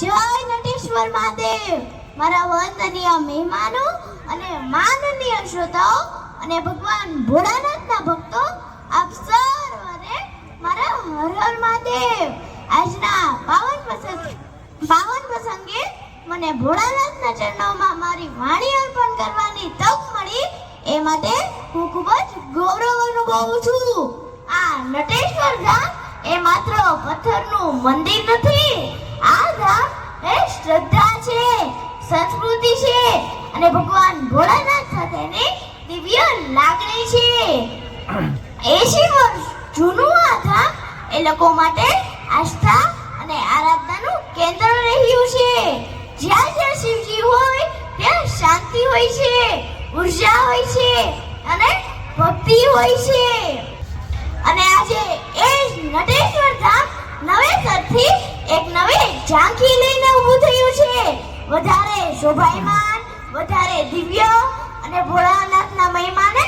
જય નટેશ્વર મહાદેવ. મારા વંદનીય મહેમાનો અને માનનીય શ્રોતાઓ અને ભગવાન ભોળાનાથના ભક્તો, આપ સર્વને મારા હર હર મહાદેવ. આજના પાવન પ્રસંગે મને ભોળાનાથના ચરણોમાં મારી વાણી અર્પણ કરવાની તક મળી, એ માટે હું ખૂબ જ ગૌરવ અનુભવું છું. આ નટેશ્વર ધામ એ માત્ર પથ્થરનું મંદિર નથી. આ ધામ એ શ્રદ્ધા છે, સંસ્કૃતિ છે અને ભગવાન ભોળાનાથ સાથેની દિવ્ય લાગણી છે. 80 વર્ષ જૂનું આ ધામ એ લોકો માટે આસ્થા અને આરાધનાનું કેન્દ્ર રહ્યું છે. જ્યાં જ્યાં શિવજી હોય ત્યાં શાંતિ હોય છે, ઉર્જા હોય છે અને ભક્તિ હોય છે. અને આજે એ નટેશ્વર ધામ નવેસરથી એક નવી ઝાંખી લઈને ઊભું થયું છે. વધારે શોભાયમાન, વધારે દિવ્ય અને ભોળાનાથના મહિમાને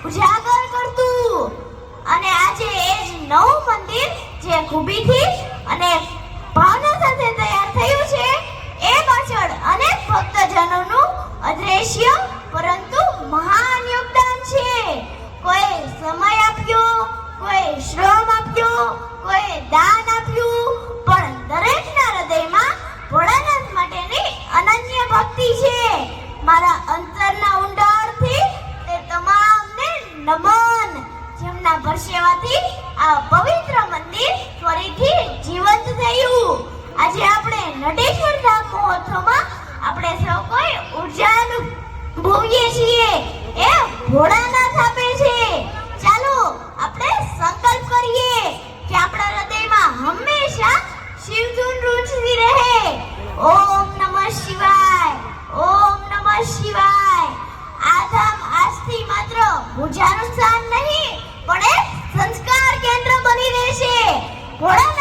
ઉજાગર કરતું. અને આજે એ જ નવું મંદિર જે ખૂબીથી અને ભાવના સાથે તૈયાર થયું છે, એ પાછળ અનેક ભક્તજનોનું અદ્રશ્ય પરંતુ મહાન યોગદાન છે. કોઈ સમય આપ્યો, કોઈ શ્રમ આપ્યો, કોઈ દાન આપ્યું, પણ દરેકના હૃદયમાં ભોળાનાથ માટેની અનન્ય ભક્તિ છે. મારા અંતરના ઊંડાણથી તે તમામને નમન, જેમના પરસેવાથી આ પવિત્ર મંદિર ફરીથી જીવંત થયું. આજે આપણે નટેશ્વર ધામ મહોત્સવમાં આપણે સૌ કોઈ ઉર્જા અનુભવીએ છીએ, એ ભોળાનાથ આપે છે. ચાલો આપણે સંકલ્પ કરીએ કે આપણા હૃદયમાં હંમેશા શિવધૂન રૂંઝતી રહે. ઓમ નમઃ શિવાય, ઓમ નમઃ શિવાય. આ ધામ આજથી માત્ર પૂજાનું સ્થાન નહીં, પણ એક સંસ્કાર કેન્દ્ર બની રહેશે. ભોળાનાથ